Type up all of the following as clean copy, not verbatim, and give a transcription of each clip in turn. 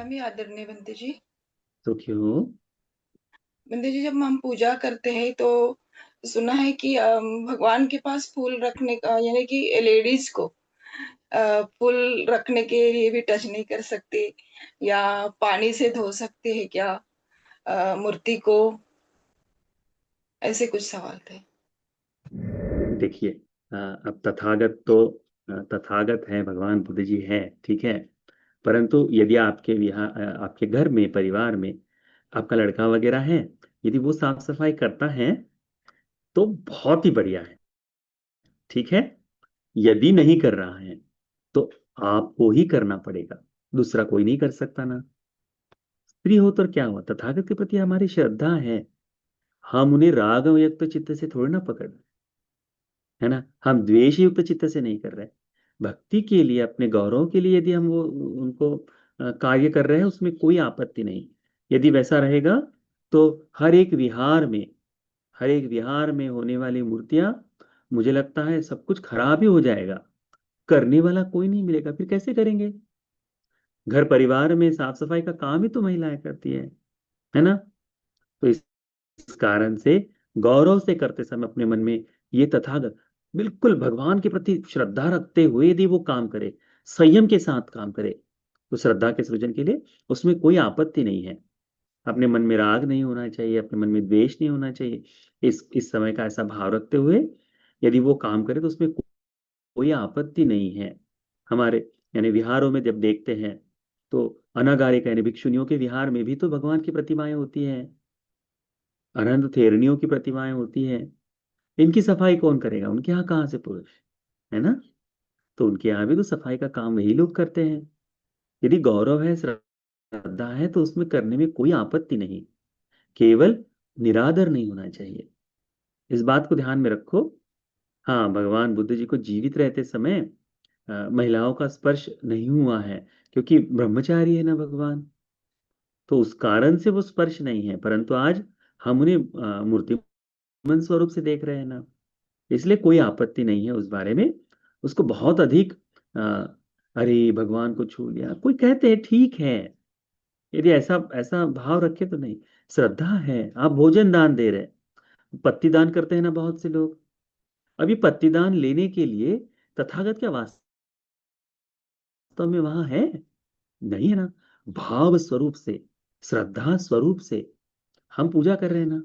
वंदनामी आदरणीय बंते जी। तो क्यों? बंते जी, जब हम पूजा करते हैं तो सुना है कि भगवान के पास फूल रखने का, यानी कि लेडीज को फूल रखने के लिए भी टच नहीं कर सकते, या पानी से धो सकते हैं क्या मूर्ति को? ऐसे कुछ सवाल थे। देखिए, अब तथागत है, भगवान बुद्ध जी है, ठीक है। परंतु यदि आपके घर में, परिवार में आपका लड़का वगैरह है, यदि वो साफ सफाई करता है तो बहुत ही बढ़िया है, ठीक है। यदि नहीं कर रहा है तो आपको ही करना पड़ेगा, दूसरा कोई नहीं कर सकता ना। स्त्री हो तो क्या हुआ, तथागत के प्रति हमारी श्रद्धा है। हम उन्हें राग युक्त चित्त से थोड़ी ना पकड़, है ना। हम द्वेष युक्त चित्त से नहीं कर रहे। भक्ति के लिए, अपने गौरव के लिए यदि हम वो उनको कार्य कर रहे हैं, उसमें कोई आपत्ति नहीं। यदि वैसा रहेगा तो हर एक विहार में हर एक विहार में होने वाली मूर्तियां, मुझे लगता है सब कुछ खराब ही हो जाएगा। करने वाला कोई नहीं मिलेगा, फिर कैसे करेंगे? घर परिवार में साफ सफाई का काम ही तो महिलाएं करती है ना। तो इस कारण से गौरव से करते समय अपने मन में ये तथागत, बिल्कुल भगवान के प्रति श्रद्धा रखते हुए यदि वो काम करे, संयम के साथ काम करे, तो श्रद्धा के सृजन के लिए उसमें कोई आपत्ति नहीं है। अपने मन में राग नहीं होना चाहिए, अपने मन में द्वेष नहीं होना चाहिए। इस समय का ऐसा भाव रखते हुए यदि वो काम करे तो उसमें कोई आपत्ति नहीं है। हमारे यानी विहारों में जब देखते हैं तो अनागारिका यानी भिक्षुनियों के विहार में भी तो भगवान की प्रतिमाएं होती हैं, अनंत थेरनियों की प्रतिमाएं होती हैं। इनकी सफाई कौन करेगा? उनके यहाँ कहाँ से पुरुष, है ना। तो उनके यहाँ भी तो सफाई का काम वही लोग करते हैं। यदि गौरव है, श्रद्धा है, तो उसमें करने में कोई आपत्ति नहीं। केवल निरादर नहीं होना चाहिए, इस बात को ध्यान में रखो। हाँ, भगवान बुद्ध जी को जीवित रहते समय महिलाओं का स्पर्श नहीं हुआ है, क्योंकि ब्रह्मचारी है ना भगवान। तो उस कारण से वो स्पर्श नहीं है, परंतु आज हम उन्हें मूर्तिमान स्वरूप से देख रहे हैं ना, इसलिए कोई आपत्ति नहीं है उस बारे में। उसको बहुत अधिक अ, अरे भगवान को छू लिया, कोई कहते हैं ठीक है, यदि ऐसा ऐसा भाव रखे तो नहीं। श्रद्धा है, आप भोजन दान दे रहे हैं, पत्ती दान करते हैं ना बहुत से लोग। अभी पत्ती दान लेने के लिए तथागत क्या वास्तव में वहां है? नहीं है ना। भाव स्वरूप से, श्रद्धा स्वरूप से हम पूजा कर रहे हैं ना,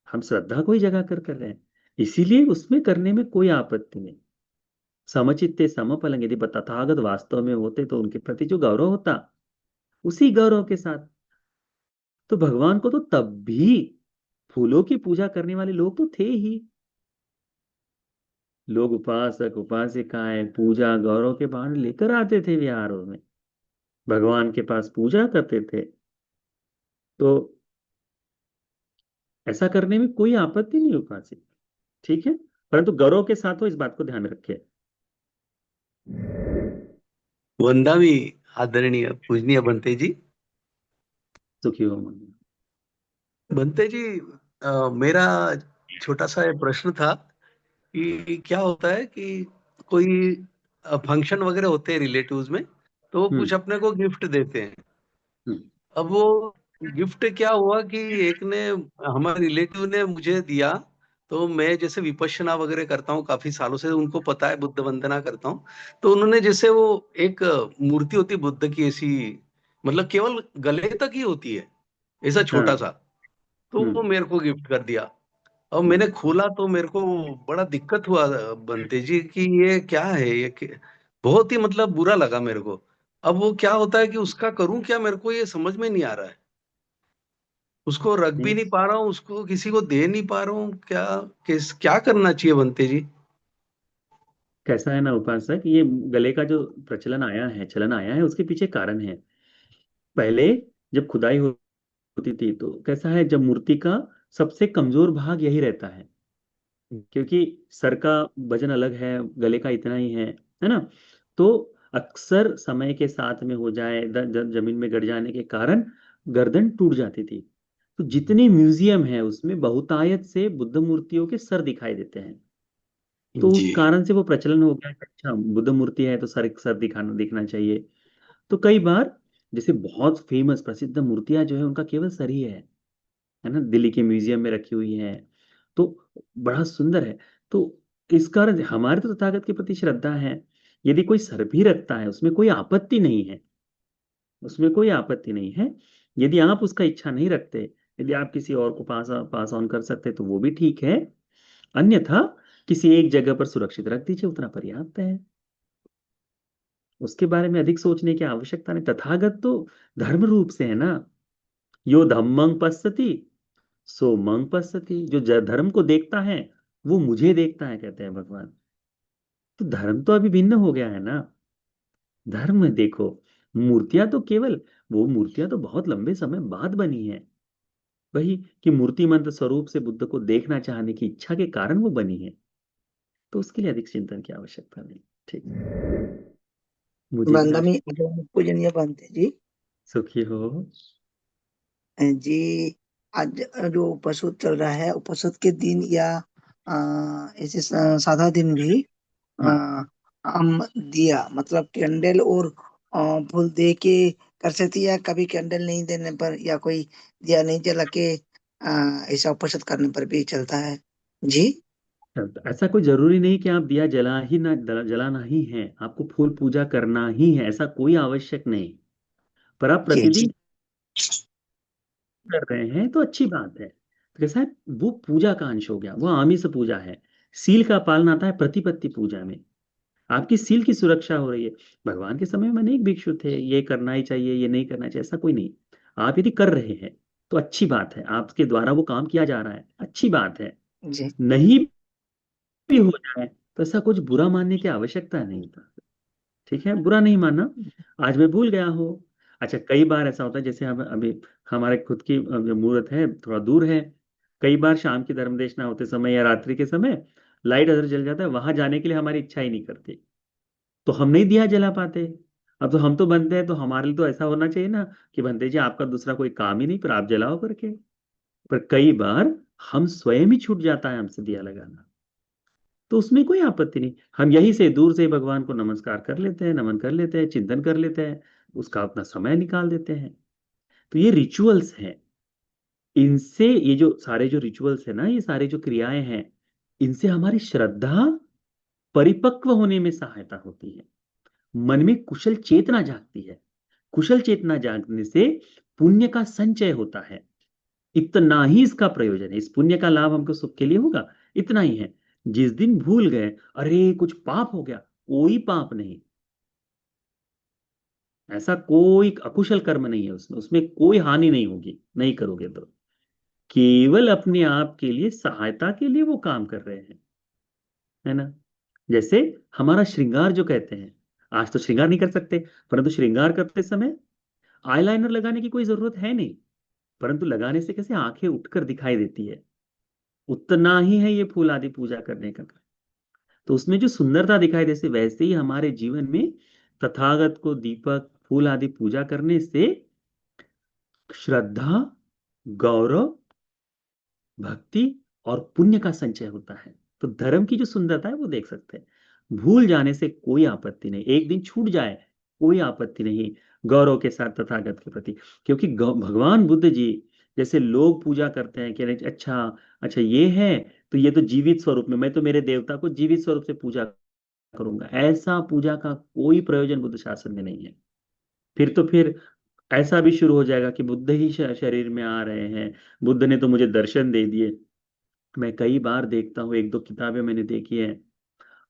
हम श्रद्धा को ही जगा कर रहे हैं, इसीलिए उसमें करने में कोई आपत्ति नहीं। समचित्ते समपलंग, यदि तथागत वास्तव में होते तो उनके प्रति जो गौरव होता, उसी गौरव के साथ तो भगवान को तो तब भी फूलों की पूजा करने वाले लोग तो थे ही। लोग उपासक उपासिकाएं पूजा गौरव के बहाने लेकर आते थे विहारों में, भगवान के पास पूजा करते थे। तो ऐसा करने में कोई आपत्ति नहीं उपासिक, ठीक है। परंतु गौरव के साथ हो, इस बात को ध्यान में रखे। वंदावी आदरणीय पूजनीय बनते जी। सुखी हो मन। बनते जी, मेरा छोटा सा ये प्रश्न था कि क्या होता है कि कोई फंक्शन वगैरह होते हैं रिलेटिव्स में, तो वो हम्म। कुछ अपने को गिफ्ट देते हैं। हम्म। अब वो गिफ्ट क्या हुआ कि एक ने, हमारे रिलेटिव ने मुझे दिया। तो मैं जैसे विपश्यना वगैरह करता हूँ काफी सालों से, उनको पता है बुद्ध वंदना करता हूँ। तो उन्होंने जैसे वो एक मूर्ति होती है बुद्ध की, ऐसी मतलब केवल गले तक ही होती है, ऐसा छोटा हाँ। सा। तो वो हम्म। मेरे को गिफ्ट कर दिया। अब मैंने हम्म। खोला तो मेरे को बड़ा दिक्कत हुआ बनते जी कि ये क्या है, बहुत ही मतलब बुरा लगा मेरे को। अब वो क्या होता है कि उसका करूं क्या, मेरे को ये समझ में नहीं आ रहा है। उसको रख भी नहीं, नहीं पा रहा हूँ, उसको किसी को दे नहीं पा रहा हूँ, क्या करना चाहिए बनते जी? कैसा है ना उपासक, ये गले का जो प्रचलन आया है, चलन आया है, उसके पीछे कारण है। पहले जब खुदाई होती थी तो कैसा है, जब मूर्ति का सबसे कमजोर भाग यही रहता है, क्योंकि सर का वजन अलग है, गले का इतना ही है ना। तो अक्सर समय के साथ में हो जाए, जमीन में गड़ जाने के कारण गर्दन टूट जाती थी। तो जितने म्यूजियम है उसमें बहुतायत से बुद्ध मूर्तियों के सर दिखाई देते हैं। तो जी। उस कारण से वो प्रचलन हो गया कि अच्छा, बुद्ध मूर्ति है तो सर सर दिखना दिखना चाहिए। तो कई बार जैसे बहुत फेमस प्रसिद्ध मूर्तियां जो है उनका केवल सर ही है ना, दिल्ली के म्यूजियम में रखी हुई है। तो बड़ा सुंदर है। तो इस कारण हमारे तो तथागत के प्रति श्रद्धा है। यदि कोई सर भी रखता है उसमें कोई आपत्ति नहीं है, उसमें कोई आपत्ति नहीं है। यदि आप उसका इच्छा नहीं रखते, यदि आप किसी और को पास ऑन कर सकते तो वो भी ठीक है। अन्यथा किसी एक जगह पर सुरक्षित रख दीजिए, उतना पर्याप्त है। उसके बारे में अधिक सोचने की आवश्यकता नहीं। तथागत तो धर्म रूप से है ना। यो धम्मं पश्यति सो मं पश्यति। जो धर्म को देखता है वो मुझे देखता है, कहते हैं भगवान। तो धर्म तो अभी भिन्न हो गया है ना। धर्म देखो, मूर्तियां तो केवल, वो मूर्तियां तो बहुत लंबे समय बाद बनी है। वही कि मूर्तिमंत स्वरूप से बुद्ध को देखना चाहने की इच्छा के कारण वो बनी है। तो उसके लिए अधिक चिंतन की आवश्यकता नहीं। ठीक है। मुझे भी आज बंदमी पूजनीय बनते जी। सुखी हो। जी, आज जो उपवास चल रहा है, उपवास के दिन या ऐसे सादा दिन भी हम्म। हम दिया मतलब कैंडल और फूल दे के कर सकते, या कभी कैंडल नहीं देने पर या कोई दिया नहीं जला के ऐसा उपवास करने पर भी चलता है जी। ऐसा कोई जरूरी नहीं कि आप दिया जलाना ही है, आपको फूल पूजा करना ही है, ऐसा कोई आवश्यक नहीं। पर आप जी प्रतिदिन जी कर रहे हैं तो अच्छी बात है। तो कैसा है, वो पूजा का अंश हो गया, वो आमिष पूजा है। सील का पालन आता है प्रतिपत्ति पूजा में। आपकी सील की सुरक्षा हो रही है। भगवान के समय में अनेक भिक्षु थे, ये करना ही चाहिए ये नहीं करना चाहिए, ऐसा कोई नहीं। आप यदि कर रहे हैं तो अच्छी बात है, आपके द्वारा वो काम किया जा रहा है, अच्छी बात है। जी नहीं भी हो जाए तो ऐसा कुछ बुरा मानने की आवश्यकता नहीं था। ठीक है, बुरा नहीं मानना। आज मैं भूल गया हूँ। अच्छा, कई बार ऐसा होता है, जैसे हम अभी हमारे खुद की जो मुहूर्त है थोड़ा दूर है। कई बार शाम की धर्मदेशना होते समय या रात्रि के समय लाइट अदर जल जाता है, वहां जाने के लिए हमारी इच्छा ही नहीं करती, तो हम नहीं दिया जला पाते। अब तो हम तो बनते हैं, तो हमारे लिए तो ऐसा होना चाहिए ना कि बनते जी आपका दूसरा कोई काम ही नहीं, पर आप जलाओ करके। पर कई बार हम स्वयं ही छूट जाता है हमसे दिया लगाना, तो उसमें कोई आपत्ति नहीं। हम यहीं से दूर से ही भगवान को नमस्कार कर लेते हैं, नमन कर लेते हैं, चिंतन कर लेते हैं, उसका अपना समय निकाल देते हैं। तो ये रिचुअल्स हैं। इनसे ये जो सारे जो रिचुअल्स है ना, ये सारे जो क्रियाएं हैं, इनसे हमारी श्रद्धा परिपक्व होने में सहायता होती है। मन में कुशल चेतना जागती है। कुशल चेतना जागने से पुण्य का संचय होता है। इतना ही इसका प्रयोजन है, इस पुण्य का लाभ हमको सुख के लिए होगा, इतना ही है। जिस दिन भूल गए, अरे कुछ पाप हो गया, कोई पाप नहीं। ऐसा कोई अकुशल कर्म नहीं है उसमें, उसमें कोई हानि नहीं होगी, नहीं करोगे तो। केवल अपने आप के लिए, सहायता के लिए वो काम कर रहे हैं, है ना। जैसे हमारा श्रृंगार जो कहते हैं, आज तो श्रृंगार नहीं कर सकते, परंतु श्रृंगार करते समय आईलाइनर लगाने की कोई जरूरत है नहीं, परंतु लगाने से कैसे आंखें उठकर दिखाई देती है। उतना ही है ये फूल आदि पूजा करने का। तो उसमें जो सुंदरता दिखाई देती है, वैसे ही हमारे जीवन में तथागत को दीपक फूल आदि पूजा करने से श्रद्धा, गौरव, भक्ति और पुण्य का संचय होता है। तो धर्म की जो सुंदरता है वो देख सकते हैं। भूल जाने से कोई आपत्ति नहीं, एक दिन छूट जाए कोई आपत्ति नहीं, गौरव के साथ तथागत के प्रति। क्योंकि भगवान बुद्ध जी जैसे लोग पूजा करते हैं कि अरे अच्छा, अच्छा ये है, तो ये तो जीवित स्वरूप में, मैं तो मेरे देवता को जीवित स्वरूप से पूजा करूंगा, ऐसा पूजा का कोई प्रयोजन बुद्ध शासन में नहीं है। फिर ऐसा भी शुरू हो जाएगा कि बुद्ध ही शरीर में आ रहे हैं, बुद्ध ने तो मुझे दर्शन दे दिए। मैं कई बार देखता हूँ, एक दो किताबें मैंने देखी है,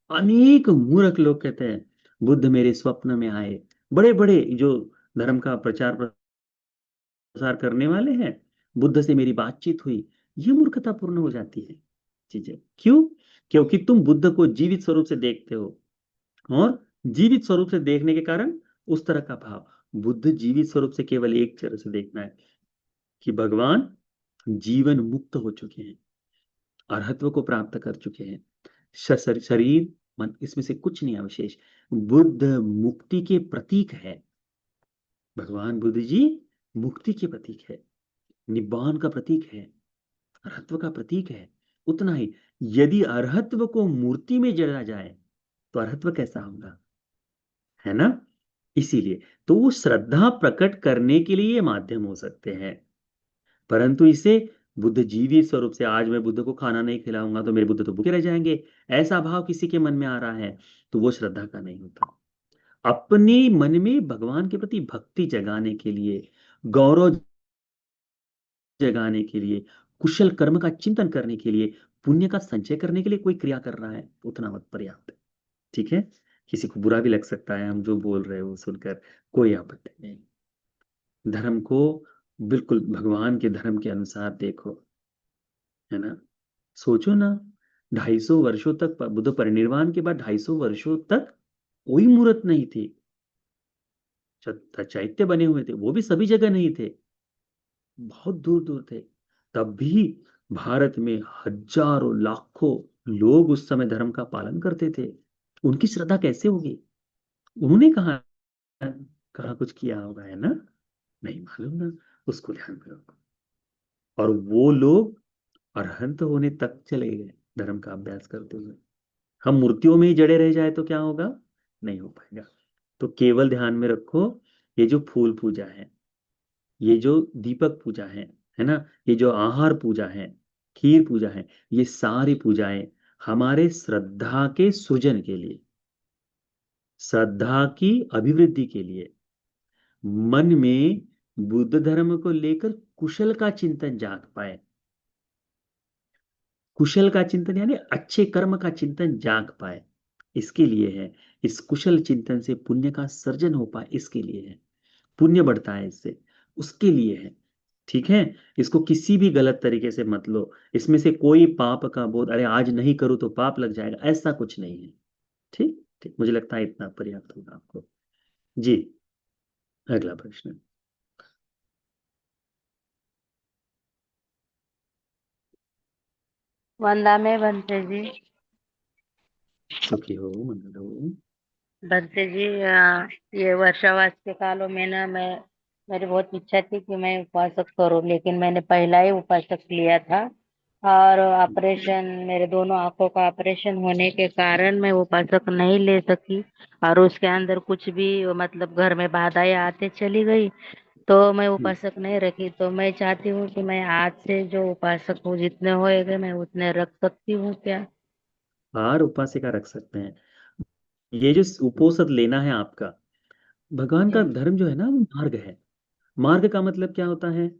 अनेक मूर्ख लोग कहते हैं बुद्ध मेरे स्वप्न में आए। बड़े बड़े जो धर्म का प्रचार प्रसार करने वाले हैं, बुद्ध से मेरी बातचीत हुई। ये मूर्खता पूर्ण हो जाती है चीजें। क्यों? क्योंकि तुम बुद्ध को जीवित स्वरूप से देखते हो, और जीवित स्वरूप से देखने के कारण उस तरह का भाव। बुद्ध जीवित स्वरूप से केवल एक तरह से देखना है कि भगवान जीवन मुक्त हो चुके हैं, अरहत्व को प्राप्त कर चुके हैं। शरीर मन इसमें से कुछ नहीं अवशेष। बुद्ध मुक्ति के प्रतीक है। भगवान बुद्ध जी मुक्ति के प्रतीक है, निब्बान का प्रतीक है, अरहत्व का प्रतीक है। उतना ही, यदि अरहत्व को मूर्ति में जड़ा जाए तो अरहत्व कैसा होगा, है ना। इसीलिए तो वो श्रद्धा प्रकट करने के लिए ये माध्यम हो सकते हैं, परंतु इसे बुद्धिजीवी स्वरूप से, आज मैं बुद्ध को खाना नहीं खिलाऊंगा तो मेरे बुद्ध तो भूखे रह जाएंगे, ऐसा भाव किसी के मन में आ रहा है तो वो श्रद्धा का नहीं होता। अपने मन में भगवान के प्रति भक्ति जगाने के लिए, गौरव जगाने के लिए, कुशल कर्म का चिंतन करने के लिए, पुण्य का संचय करने के लिए कोई क्रिया कर रहा है, उतना मत पर्याप्त है। ठीक है, किसी को बुरा भी लग सकता है हम जो बोल रहे हो सुनकर, कोई आपत्ति नहीं। धर्म को बिल्कुल भगवान के धर्म के अनुसार देखो, है ना। सोचो ना, 250 वर्षों तक, बुद्ध परिनिर्वाण के बाद 250 वर्षों तक कोई मूर्त नहीं थी। चैत्य बने हुए थे, वो भी सभी जगह नहीं थे, बहुत दूर दूर थे। तब भी भारत में हजारों लाखों लोग उस समय धर्म का पालन करते थे। उनकी श्रद्धा कैसे होगी? उन्होंने कहा कहा कुछ किया होगा, है ना, नहीं मालूम ना, उसको ध्यान में रखो। और वो लोग अरहंत होने तक चले गए धर्म का अभ्यास करते हुए। हम मूर्तियों में ही जड़े रह जाए तो क्या होगा? नहीं हो पाएगा। तो केवल ध्यान में रखो, ये जो फूल पूजा है, ये जो दीपक पूजा है ना, ये जो आहार पूजा है, खीर पूजा है, ये सारी पूजाएं हमारे श्रद्धा के सृजन के लिए, श्रद्धा की अभिवृद्धि के लिए, मन में बुद्ध धर्म को लेकर कुशल का चिंतन जाग पाए। कुशल का चिंतन यानी अच्छे कर्म का चिंतन जाग पाए, इसके लिए है। इस कुशल चिंतन से पुण्य का सर्जन हो पाए, इसके लिए है। पुण्य बढ़ता है इससे, उसके लिए है। ठीक है, इसको किसी भी गलत तरीके से मत लो। इसमें से कोई पाप का बोध, अरे आज नहीं करूं तो पाप लग जाएगा, ऐसा कुछ नहीं है। ठीक ठीक, मुझे लगता है इतना पर्याप्त होगा आपको। जी, अगला प्रश्न। वंदा में बनते जी। सुखी हो, मंगल हो। बनते जी, ये वर्षावास के कालों में ना, मेरी बहुत इच्छा थी कि मैं उपासक करूं, लेकिन मैंने पहला ही उपासक लिया था। और ऑपरेशन, मेरे दोनों आंखों का ऑपरेशन होने के कारण मैं उपासक नहीं ले सकी। और उसके अंदर कुछ भी मतलब घर में बाधाएं आते चली गई, तो मैं उपासक नहीं रखी। तो मैं चाहती हूँ कि मैं आज से जो उपासक हूँ, जितने होएगा मैं उतने रख सकती हूँ क्या? हार उपासिका रख सकते हैं। ये जो उपोषद लेना है आपका, भगवान का जी धर्म जो है ना, वो मार्ग है। मार्ग का मतलब क्या होता है?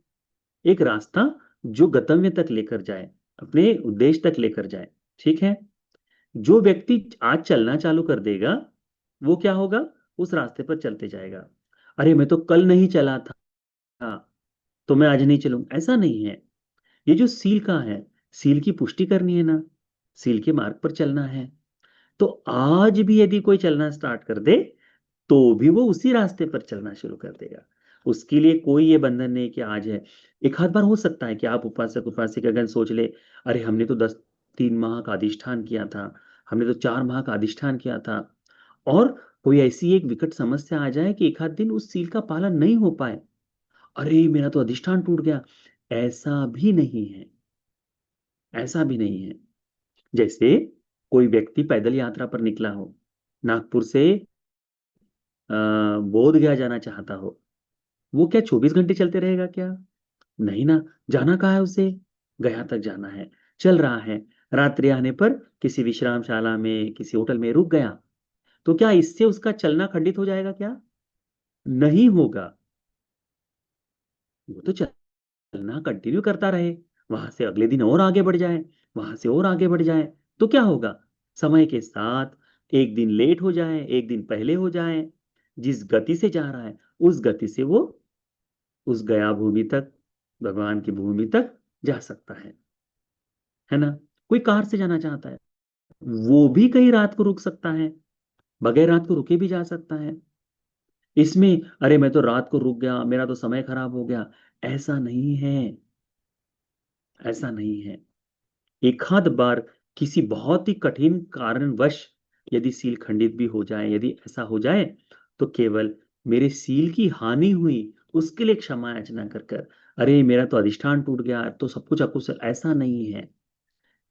एक रास्ता जो गंतव्य तक लेकर जाए, अपने उद्देश्य तक लेकर जाए। ठीक है, जो व्यक्ति आज चलना चालू कर देगा वो क्या होगा? उस रास्ते पर चलते जाएगा। अरे मैं तो कल नहीं चला था तो मैं आज नहीं चलूं, ऐसा नहीं है। ये जो सील का है, सील की पुष्टि करनी है ना, सील के मार्ग पर चलना है। तो आज भी यदि कोई चलना स्टार्ट कर दे तो भी वो उसी रास्ते पर चलना शुरू कर देगा। उसके लिए कोई ये बंधन नहीं कि आज है। एक आध बार हो सकता है कि आप उपासक उपासिकागण सोच ले, अरे हमने तो 3 माह का अधिष्ठान किया था, हमने तो 4 माह का अधिष्ठान किया था, और कोई ऐसी एक विकट समस्या आ जाए कि एक आध दिन उस सील का पालन नहीं हो पाए, अरे मेरा तो अधिष्ठान टूट गया। ऐसा भी नहीं है, ऐसा भी नहीं है। जैसे कोई व्यक्ति पैदल यात्रा पर निकला हो, नागपुर से बोध गया जाना चाहता हो, वो क्या 24 घंटे चलते रहेगा क्या? नहीं ना। जाना कहाँ है उसे? गया तक जाना है, चल रहा है। रात्रि आने पर किसी विश्रामशाला में, किसी होटल में रुक गया, तो क्या इससे उसका चलना खंडित हो जाएगा क्या? नहीं होगा। वो तो चलना कंटिन्यू करता रहे, वहां से अगले दिन और आगे बढ़ जाए, वहां से और आगे बढ़ जाए, तो क्या होगा? समय के साथ एक दिन लेट हो जाए, एक दिन पहले हो जाए, जिस गति से जा रहा है उस गति से वो उस गया भूमि तक, भगवान की भूमि तक जा सकता है ना। कोई कार से जाना चाहता है, वो भी कहीं रात को रुक सकता है, बगैर रात को रुके भी जा सकता है। इसमें अरे मैं तो रात को रुक गया, मेरा तो समय खराब हो गया, ऐसा नहीं है, ऐसा नहीं है। एक आध बार किसी बहुत ही कठिन कारणवश यदि सील खंडित भी हो जाए, यदि ऐसा हो जाए, तो केवल मेरे सील की हानि हुई उसके लिए क्षमा याचना कर कर, अरे मेरा तो अधिष्ठान टूट गया, अब तो सब कुछ अकुशल, ऐसा नहीं है।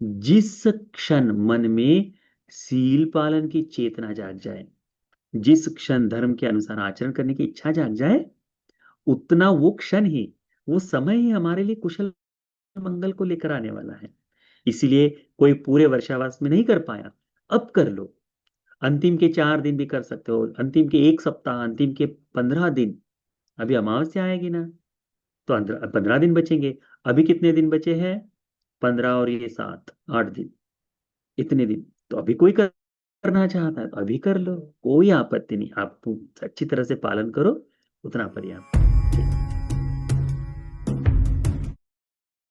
जिस क्षण मन में सील पालन की चेतना जाग जाए, जिस क्षण धर्म के अनुसार आचरण करने की इच्छा जाग जाए, उतना वो क्षण ही, वो समय ही हमारे लिए कुशल मंगल को लेकर आने वाला है। इसीलिए कोई पूरे वर्षावास में नहीं कर पाया, अब कर लो। अंतिम के 4 दिन भी कर सकते हो, अंतिम के 1 सप्ताह, अंतिम के 15 दिन। अभी अमावस्या आएगी ना, तो 15 दिन बचेंगे। अभी कितने दिन बचे हैं? 15 और ये 7, 8 दिन, इतने दिन। तो अभी कोई करना चाहता है तो अभी कर लो, कोई आपत्ति नहीं। आप अच्छी तरह से पालन करो, उतना पर्याप्त है।